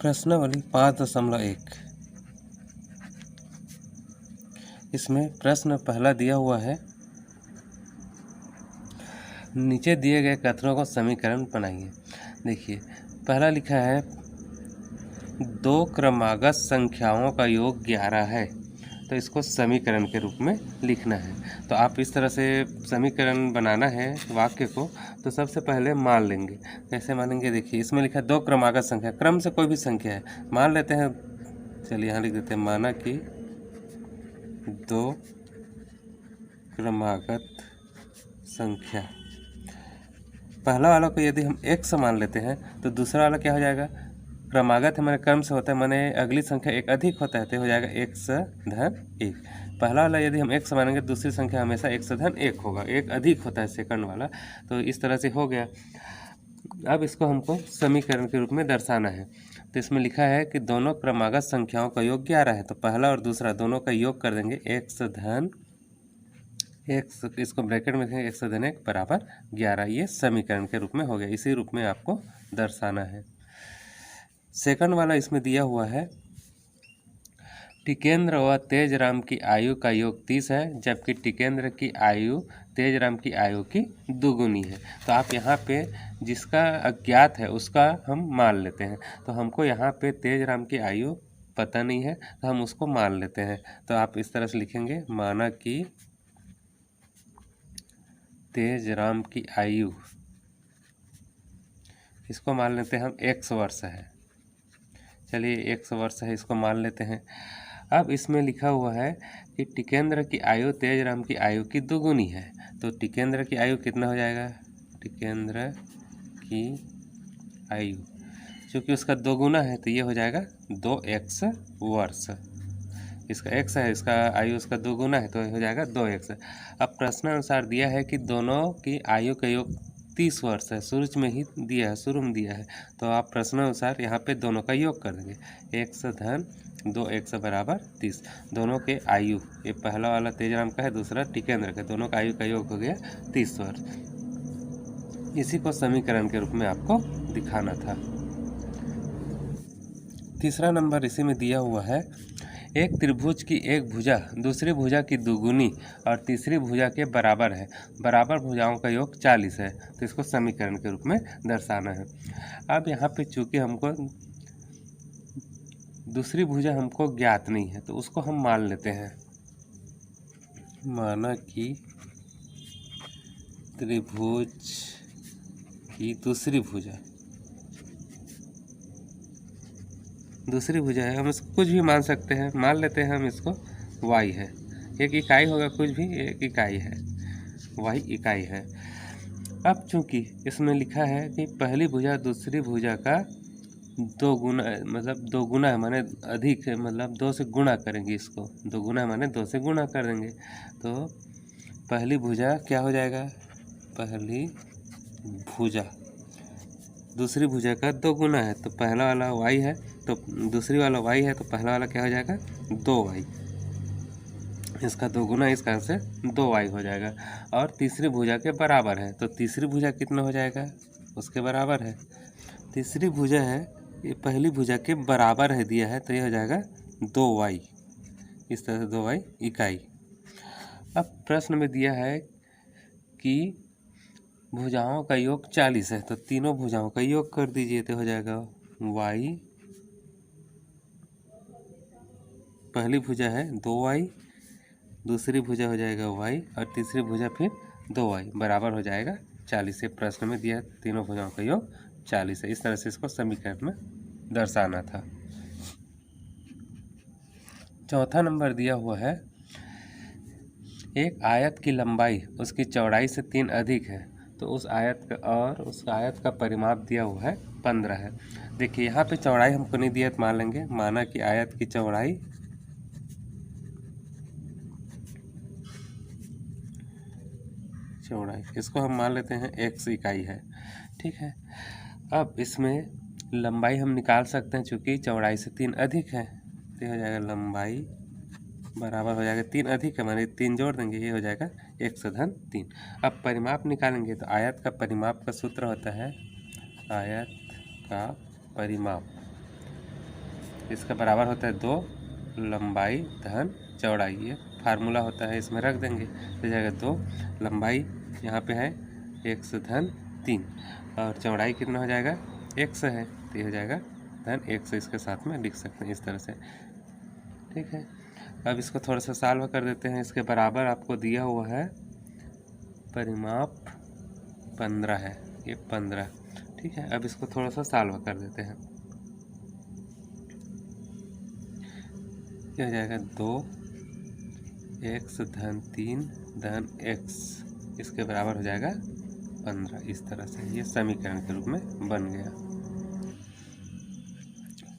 प्रश्नावली 5.1। इसमें प्रश्न पहला दिया हुआ है, नीचे दिए गए कथनों को समीकरण बनाइए। देखिए पहला लिखा है दो क्रमागत संख्याओं का योग 11 है, तो इसको समीकरण के रूप में लिखना है। तो आप इस तरह से समीकरण बनाना है वाक्य को, तो सबसे पहले मान लेंगे। कैसे मानेंगे? देखिए इसमें लिखा है दो क्रमागत संख्या, क्रम से कोई भी संख्या है मान लेते हैं। चलिए यहाँ लिख देते हैं, माना कि दो क्रमागत संख्या। पहला वाला को यदि हम x मान लेते हैं तो दूसरा वाला क्या हो जाएगा? क्रमागत है, मैंने क्रम से होता है, मैंने अगली संख्या एक अधिक होता है तो हो जाएगा x धन 1। पहला वाला यदि हम x मानेंगे दूसरी संख्या हमेशा x धन 1 होगा, एक अधिक होता है सेकंड वाला। तो इस तरह से हो गया। अब इसको हमको समीकरण के रूप में दर्शाना है। तो इसमें लिखा है कि दोनों क्रमागत संख्याओं का योग 11 है, तो पहला और दूसरा दोनों का योग कर देंगे x धन 1, इसको ब्रैकेट में लिखेंगे x धन 1 बराबर 11। ये समीकरण के रूप में हो गया, इसी रूप में आपको दर्शाना है। सेकंड वाला इसमें दिया हुआ है, टिकेंद्र व तेजराम की आयु का योग 30 है, जबकि टिकेंद्र की आयु तेजराम की आयु की दुगुनी है। तो आप यहाँ पे जिसका अज्ञात है उसका हम मान लेते हैं। तो हमको यहाँ पे तेजराम की आयु पता नहीं है तो हम उसको मान लेते हैं। तो आप इस तरह से लिखेंगे, माना कि तेजराम की आयु, इसको मान लेते हैं हम 100 वर्ष है। चलिए 100 वर्ष है, इसको मान लेते हैं। अब इसमें लिखा हुआ है कि टिकेंद्र की आयु तेजराम की आयु की दुगुनी है, तो टिकेंद्र की आयु कितना हो जाएगा? टिकेंद्र की आयु चूँकि उसका दोगुना है तो ये हो जाएगा 2x वर्ष। इसका x है, इसका आयु उसका दोगुना है तो हो जाएगा 2x। अब प्रश्नानुसार दिया है कि दोनों की आयु का योग 30 वर्ष है, शुरू में ही दिया है, शुरू में दिया है। तो आप प्रश्नानुसार यहाँ पे दोनों का योग कर देंगे, x धन 2x बराबर 30। दोनों के आयु, ये पहला वाला तेजराम का है, दूसरा टिकेंद्र का, दोनों का आयु का योग हो गया 30 वर्ष। इसी को समीकरण के रूप में आपको दिखाना था। तीसरा नंबर इसी में दिया हुआ है, एक त्रिभुज की एक भुजा दूसरी भुजा की दुगुनी और तीसरी भुजा के बराबर है, बराबर भुजाओं का योग 40 है, तो इसको समीकरण के रूप में दर्शाना है। अब यहाँ पे चूँकि हमको दूसरी भुजा हमको ज्ञात नहीं है तो उसको हम मान लेते हैं। माना कि त्रिभुज की दूसरी भुजा है, हम इसको कुछ भी मान सकते हैं, मान लेते हैं हम इसको y है। एक इकाई होगा, कुछ भी एक इकाई है, y इकाई है। अब चूंकि इसमें लिखा है कि पहली भुजा दूसरी भुजा का दो गुना, मतलब दो गुना है माने अधिक है, मतलब 2 से गुणा करेंगे इसको, दो गुना है माने 2 से गुणा कर देंगे। तो पहली भुजा क्या हो जाएगा? पहली भुजा दूसरी भुजा का दो गुना है, तो पहला वाला y है तो दूसरी वाला y है, तो पहला वाला क्या हो जाएगा? 2y, इसका दो गुना, इस कारण से 2y हो जाएगा। और तीसरी भुजा के बराबर है, तो तीसरी भुजा कितना हो जाएगा? उसके बराबर है। तीसरी भुजा है, ये पहली भुजा के बराबर है दिया है, तो ये हो जाएगा 2y, इस तरह से 2y इकाई। अब प्रश्न में दिया है कि भुजाओं का योग 40 है, तो तीनों भुजाओं का योग कर दीजिए, तो हो जाएगा y, पहली भुजा है 2y, दूसरी भुजा हो जाएगा y और तीसरी भुजा फिर 2y बराबर हो जाएगा 40। प्रश्न में दिया तीनों भुजाओं का योग 40 है। इस तरह से इसको समीकरण में दर्शाना था। चौथा नंबर दिया हुआ है, एक आयत की लंबाई उसकी चौड़ाई से 3 अधिक है, तो उस आयत का और उस आयत का परिमाप दिया हुआ है 15 है। देखिए यहाँ पे चौड़ाई हमको नहीं दिया तो मान लेंगे, माना कि आयत की चौड़ाई इसको हम मान लेते हैं x इकाई है, ठीक है। अब इसमें लंबाई हम निकाल सकते हैं, चूँकि चौड़ाई से 3 अधिक है, तो हो जाएगा लंबाई बराबर हो जाएगा 3 अधिक है माने 3 जोड़ देंगे, ये हो जाएगा x धन 3। अब परिमाप निकालेंगे तो आयत का परिमाप का सूत्र होता है, आयत का परिमाप इसका बराबर होता है 2 लंबाई धन चौड़ाई। ये फार्मूला होता है, इसमें रख देंगे तो जाएगा 2 लंबाई यहाँ पे है x धन 3 और चौड़ाई कितना हो जाएगा x है, तो ये हो जाएगा धन x, इसके साथ में लिख सकते हैं इस तरह से। ठीक है, अब इसको थोड़ा सा सॉल्व कर देते हैं। इसके बराबर आपको दिया हुआ है परिमाप 15 है, ये 15। ठीक है, अब इसको थोड़ा सा सॉल्व कर देते हैं। ये हो जाएगा 2x धन 3 धन x, इसके बराबर हो जाएगा 15। इस तरह से ये समीकरण के रूप में बन गया।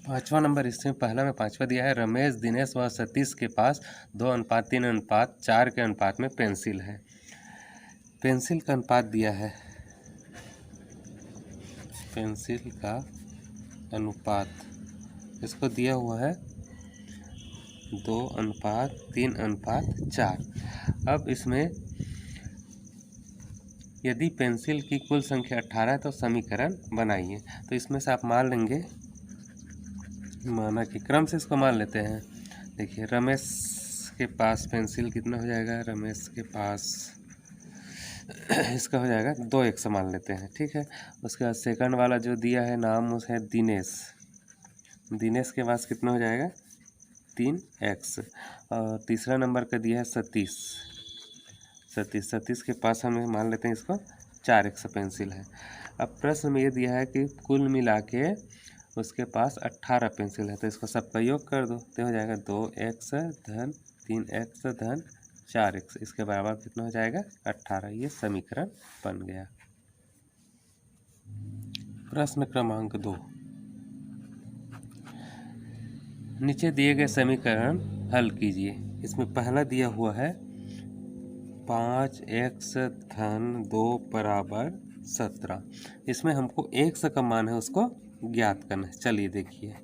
5वां नंबर, इसमें पहला में 5वां दिया है, रमेश दिनेश व सतीश के पास 2:3:4 के अनुपात में पेंसिल है। पेंसिल का अनुपात दिया है, पेंसिल का अनुपात इसको दिया हुआ है 2:3:4। अब इसमें यदि पेंसिल की कुल संख्या 18 है तो समीकरण बनाइए। तो इसमें से आप मान लेंगे, माना कि क्रम से इसको मान लेते हैं। देखिए रमेश के पास पेंसिल कितना हो जाएगा, रमेश के पास इसका हो जाएगा 2x मान लेते हैं। ठीक है, उसके बाद सेकंड वाला जो दिया है नाम उस है दिनेश, दिनेश के पास कितना हो जाएगा 3x। और तीसरा नंबर का दिया है सतीश, सतीश के पास हमें मान लेते हैं इसको 4x पेंसिल है। अब प्रश्न में ये दिया है कि कुल मिला के उसके पास 18 पेंसिल है, तो इसको सबका योग कर दो तो हो जाएगा 2x धन 3x धन 4x, इसके बराबर कितना हो जाएगा 18। ये समीकरण बन गया। प्रश्न क्रमांक 2, नीचे दिए गए समीकरण हल कीजिए। इसमें पहला दिया हुआ है 5x धन 2 बराबर 17। इसमें हमको x का मान है उसको ज्ञात करना है। चलिए देखिए,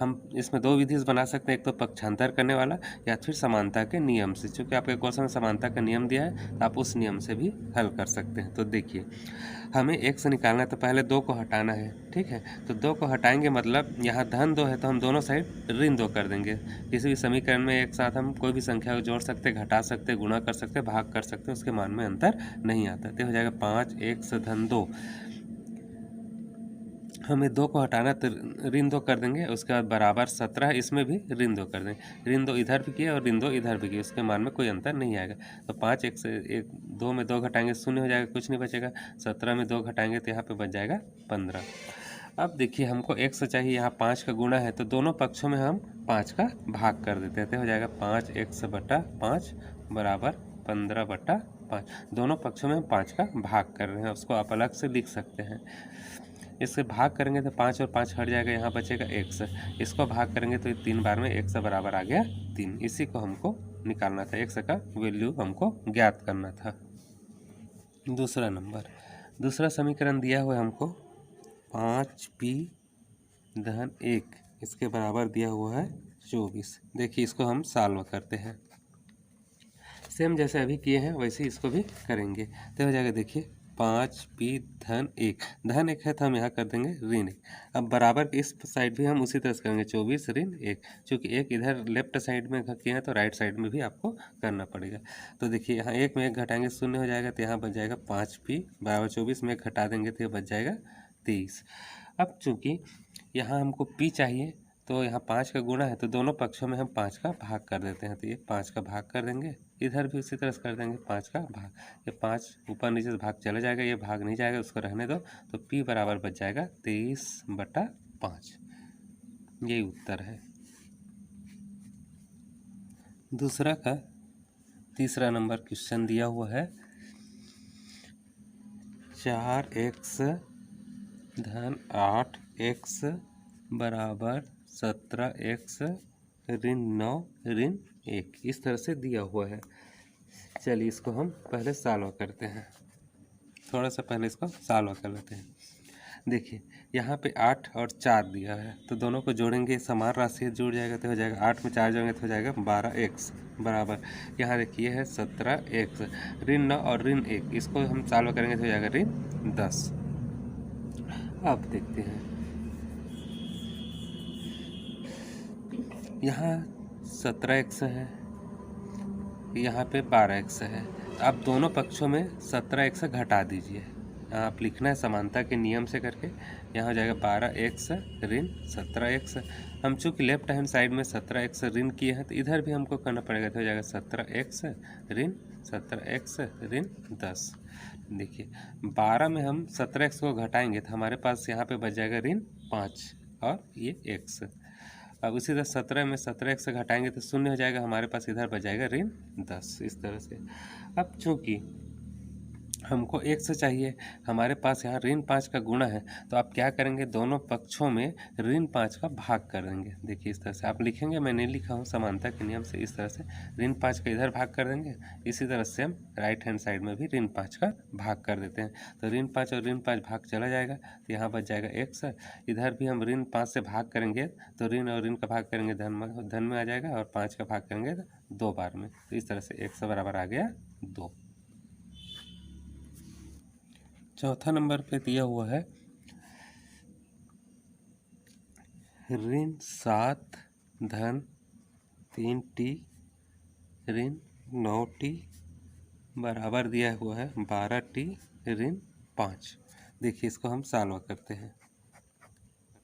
हम इसमें 2 विधि से बना सकते हैं, एक तो पक्षांतर करने वाला या फिर समानता के नियम से। चूँकि आपके क्वेश्चन में समानता का नियम दिया है तो आप उस नियम से भी हल कर सकते हैं। तो देखिए हमें x निकालना है तो पहले 2 को हटाना है। ठीक है, तो 2 को हटाएंगे मतलब यहाँ धन 2 है तो हम दोनों साइड ऋण 2 कर देंगे। किसी भी समीकरण में एक साथ हम कोई भी संख्या को जोड़ सकते, घटा सकते, गुणा कर सकते, भाग कर सकते, उसके मान में अंतर नहीं आता। तो हो जाएगा 5x धन 2, हमें 2 को हटाना तो ऋण 2 कर देंगे। उसके बाद बराबर 17, इसमें भी ऋण 2 कर देंगे। ऋण 2 इधर भी किए और ऋण 2 इधर भी किए, उसके मान में कोई अंतर नहीं आएगा। तो 5x 2 में 2 घटाएंगे 0 हो जाएगा, कुछ नहीं बचेगा। 17 में 2 घटाएंगे तो यहाँ पे बच जाएगा 15। अब देखिए हमको x चाहिए, यहाँ 5 का गुणा है तो दोनों पक्षों में हम 5 का भाग कर देते हैं। तो हो जाएगा 5x बटा 5 बराबर 15/5। दोनों पक्षों में हम 5 का भाग कर रहे हैं, उसको आप अलग से लिख सकते हैं। इससे भाग करेंगे तो 5 और 5 हट जाएगा, यहाँ बचेगा x। इसको भाग करेंगे तो 3 बार में x बराबर आ गया 3। इसी को हमको निकालना था, x का वैल्यू हमको ज्ञात करना था। दूसरा नंबर, दूसरा समीकरण दिया हुआ है हमको 5p धन 1, इसके बराबर दिया हुआ है 24। देखिए इसको हम सॉल्व करते हैं, सेम जैसे अभी किए हैं वैसे इसको भी करेंगे। तो हो जाएगा देखिए 5p धन 1, धन 1 है तो हम यहाँ कर देंगे ऋण 1। अब बराबर इस साइड भी हम उसी तरह से करेंगे 24 ऋण 1। चूँकि 1 इधर लेफ्ट साइड में किए हैं तो राइट साइड में भी आपको करना पड़ेगा। तो देखिए यहाँ 1 में 1 घटाएंगे 0 हो जाएगा, तो यहाँ बच जाएगा 5p बराबर 24 में 1 घटा देंगे तो ये बच जाएगा 23। अब चूँकि यहाँ हमको p चाहिए तो यहाँ 5 का गुणा है तो दोनों पक्षों में हम 5 का भाग कर देते हैं। तो ये 5 का भाग कर देंगे, इधर भी उसी तरह से कर देंगे 5 का भाग। ये 5 ऊपर नीचे से भाग चला जाएगा, ये भाग नहीं जाएगा, उसको रहने दो। तो p बराबर बच जाएगा 23/5। यही उत्तर है। दूसरा का तीसरा नंबर क्वेश्चन दिया हुआ है 4x धन 8x बराबर 17x ऋण 9 ऋण 1, इस तरह से दिया हुआ है। चलिए इसको हम पहले सॉल्व करते हैं, थोड़ा सा पहले इसको सॉल्व कर लेते हैं। देखिए यहाँ पे 8 और 4 दिया है तो दोनों को जोड़ेंगे, समान राशि जुड़ जाएगा तो हो जाएगा 8 में 4 जोड़ेंगे तो हो जाएगा 12x बराबर यहाँ देखिए है 17x ऋण 9 और ऋण 1, इसको हम सॉल्व करेंगे तो हो जाएगा ऋण 10। अब देखते हैं यहाँ 17x है, यहाँ पे 12x है। आप दोनों पक्षों में 17x घटा दीजिए। आप लिखना है समानता के नियम से करके। यहाँ हो जाएगा 12x ऋण 17x। हम चूँकि लेफ्ट हैंड साइड में 17x ऋण किए हैं तो इधर भी हमको करना पड़ेगा, तो हो जाएगा 17x ऋण 17x ऋण 10। देखिए 12 में हम 17x को घटाएंगे तो हमारे पास यहाँ पे बच जाएगा ऋण 5 और ये x। अब उसी तरह 17 में 17x से घटाएंगे तो शून्य हो जाएगा, हमारे पास इधर बच जाएगा ऋण 10। इस तरह से अब चूँकि हमको x चाहिए, हमारे पास यहाँ ऋण 5 का गुणा है, तो आप क्या करेंगे, दोनों पक्षों में ऋण 5 का भाग कर देंगे। देखिए इस तरह से आप लिखेंगे, मैं नहीं लिखा हूँ, समानता के नियम से इस तरह से ऋण 5 का इधर भाग कर देंगे। इसी तरह से हम राइट हैंड साइड में भी ऋण 5 का भाग कर देते हैं। तो ऋण 5 और ऋण 5 भाग चला जाएगा, तो यहाँ बच जाएगा x। इधर भी हम ऋण 5 से भाग करेंगे तो ऋण और ऋण का भाग करेंगे धन में आ जाएगा, और 5 का भाग करेंगे तो 2 बार में। तो इस तरह से x बराबर आ गया 2। चौथा नंबर पे दिया हुआ है ऋण 7 धन 3t ऋण 9t बराबर दिया हुआ है 12t ऋण 5। देखिए इसको हम सॉल्व करते हैं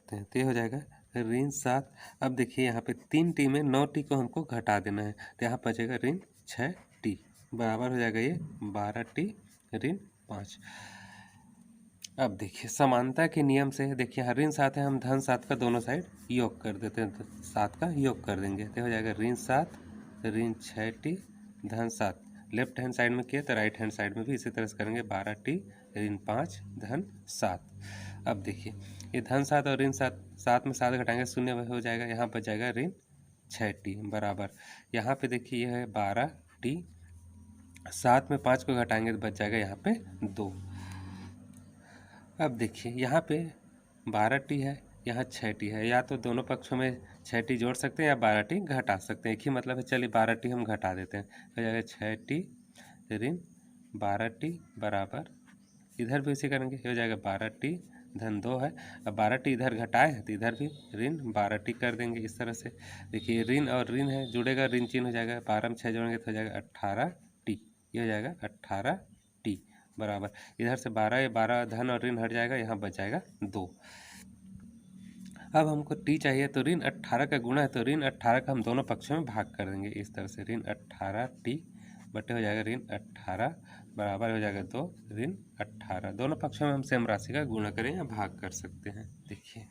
तो ये हो जाएगा ऋण 7। अब देखिए यहाँ पे 3t में 9t को हमको घटा देना है, तो यहाँ बचेगा ऋण 6t बराबर हो जाएगा ये 12t ऋण 5। अब देखिए समानता के नियम से देखिए यहाँ ऋण 7 है, हम धन 7 का दोनों साइड योग कर देते हैं, तो 7 का योग कर देंगे तो हो जाएगा ऋण 7 ऋण 6t धन 7। लेफ्ट हैंड साइड में किए तो राइट हैंड साइड में भी इसी तरह से करेंगे 12t ऋण 5 धन 7। अब देखिए ये धन 7 और ऋण 7, 7 में 7 घटाएंगे शून्य हो जाएगा, यहाँ पर जाएगा ऋण 6t बराबर। यहाँ पे देखिए यह है 12t, 7 में 5 को घटाएंगे तो बच जाएगा यहाँ पे 2। अब देखिए यहाँ पे 12t है, यहाँ 6t है, या तो दोनों पक्षों में 6t जोड़ सकते हैं या 12t घटा सकते हैं, एक ही मतलब है। चलिए 12t हम घटा देते हैं, हो जाएगा 6t ऋण 12t बराबर, इधर भी इसी करेंगे, हो जाएगा 12t धन 2 है। अब 12t इधर घटाए हैं तो इधर भी ऋण 12t कर देंगे इस तरह से। देखिए ऋण और ऋण है, जुड़ेगा, ऋण चिन्ह हो जाएगा, 12 में 6 जोड़ेंगे तो हो जाएगा 18t, ये हो जाएगा 18t बराबर। इधर से 12 धन और ऋण हट जाएगा, यहाँ बच जाएगा 2। अब हमको t चाहिए, तो ऋण 18 का गुणा है, तो ऋण 18 का हम दोनों पक्षों में भाग कर देंगे इस तरह से। ऋण 18t बटे हो जाएगा ऋण 18 बराबर हो जाएगा 2 ऋण 18। दोनों पक्षों में हम सेम राशि का गुणा करें या भाग कर सकते हैं। देखिए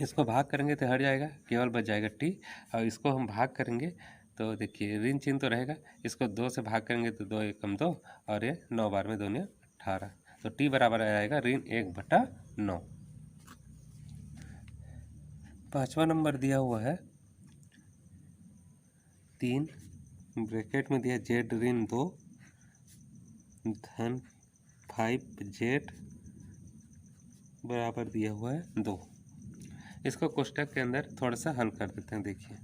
इसको भाग करेंगे तो हट जाएगा, केवल बच जाएगा t, और इसको हम भाग करेंगे तो देखिए ऋण चिन्ह तो रहेगा, इसको 2 से भाग करेंगे तो 2 एकम 2, और ये 9 बार में 2 ने 18, तो t बराबर आ जाएगा ऋण 1/9। पाँचवा नंबर दिया हुआ है 3 ब्रैकेट में दिया z ऋण 2 धन 5z बराबर दिया हुआ है 2। इसको कोष्टक के अंदर थोड़ा सा हल कर देते हैं। देखिए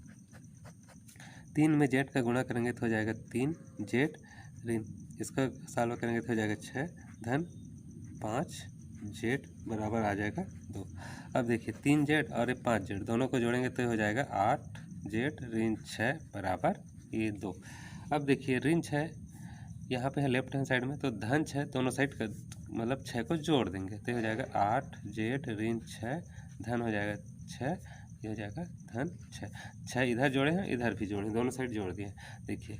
3 में z का गुणा करेंगे तो हो जाएगा 3z ऋण, इसका सॉल्व करेंगे तो हो जाएगा 6 धन 5z बराबर आ जाएगा 2। अब देखिए 3z और ये 5z दोनों को जोड़ेंगे तो हो जाएगा 8z ऋण 6 बराबर ये 2। अब देखिए ऋण 6 यहाँ पे है लेफ्ट हैंड साइड में, तो धन 6 दोनों साइड का मतलब 6 को जोड़ देंगे तो हो जाएगा 8z ऋण 6 धन हो जाएगा 6, ये हो जाएगा धन 6। 6 इधर जोड़े हैं, इधर भी जोड़े, दोनों साइड जोड़ दिए। देखिए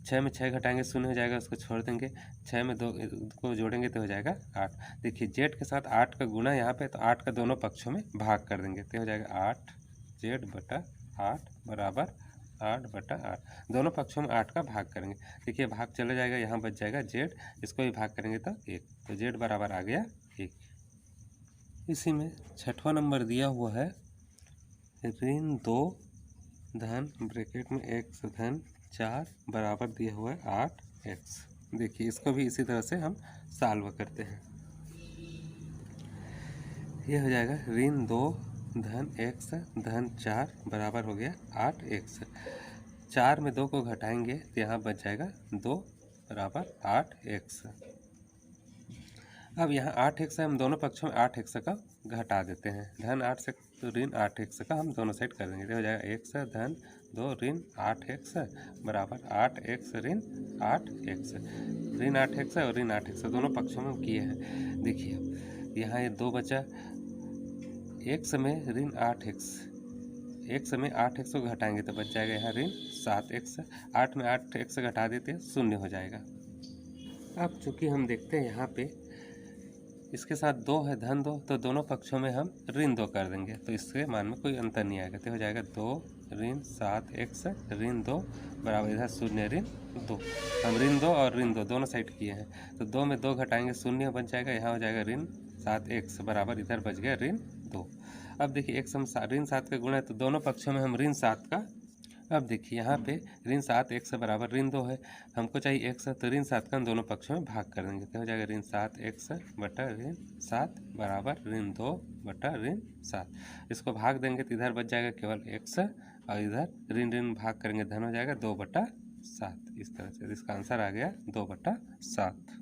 6 में 6 घटाएंगे शून्य हो जाएगा, उसको छोड़ देंगे, 6 में 2 को जोड़ेंगे तो हो जाएगा 8। देखिए जेड के साथ 8 का गुणा यहाँ पे, तो 8 का दोनों पक्षों में भाग कर देंगे तो हो जाएगा 8z बटा 8 बराबर 8/8। दोनों पक्षों में 8 का भाग करेंगे। देखिए भाग चला जाएगा, यहाँ बच जाएगा जेड, इसको भी भाग करेंगे तो 1, तो जेड बराबर आ गया 1। इसी में छठवां नंबर दिया हुआ है ऋण 2 धन ब्रैकेट में x धन 4 बराबर दिया हुआ है 8x। देखिए इसको भी इसी तरह से हम सॉल्व करते हैं। ये हो जाएगा ऋण 2 धन x धन 4 बराबर हो गया 8x। 4 में 2 को घटाएंगे तो यहाँ बच जाएगा 2 बराबर 8x। अब यहाँ 8x है, हम दोनों पक्षों में 8x का घटा देते हैं। धन 8 से तो ऋण 8x का हम दोनों साइड कर देंगे, तो हो जाएगा x धन 2 ऋण 8x बराबर 8x ऋण 8x। ऋण 8x और ऋण 8x दोनों पक्षों में किए हैं। देखिए अब यहाँ ये 2 बचा, x में ऋण 8x, x में 8x को घटाएंगे तो बच जाएगा यहाँ ऋण 7x। 8 में 8x घटा देते हैं, 0 हो जाएगा। अब चूँकि हम देखते हैं यहाँ पे इसके साथ 2 है, धन 2, तो दोनों पक्षों में हम ऋण 2 कर देंगे, तो इसके मान में कोई अंतर नहीं आएगा, तो हो जाएगा 2 ऋण 7x ऋण 2 बराबर इधर 0 ऋण 2। हम ऋण 2 और ऋण 2 दोनों साइड किए हैं, तो 2 में 2 घटाएंगे 0 बच जाएगा, यहाँ हो जाएगा ऋण 7x बराबर इधर बच गया ऋण 2। अब देखिए x हम ऋण 7 का गुणा है, तो दोनों पक्षों में हम ऋण 7 का, अब देखिए यहाँ पे ऋण 7x बराबर ऋण 2 है, हमको चाहिए x, तो ऋण 7 का हम दोनों पक्षों में भाग कर देंगे, तो हो जाएगा ऋण 7x बटा ऋण 7 बराबर ऋण 2 बटा ऋण 7। इसको भाग देंगे तो इधर बच जाएगा केवल x, और इधर ऋण ऋण भाग करेंगे धन हो जाएगा 2 बटा 7। इस तरह से इसका आंसर आ गया 2 बटा 7।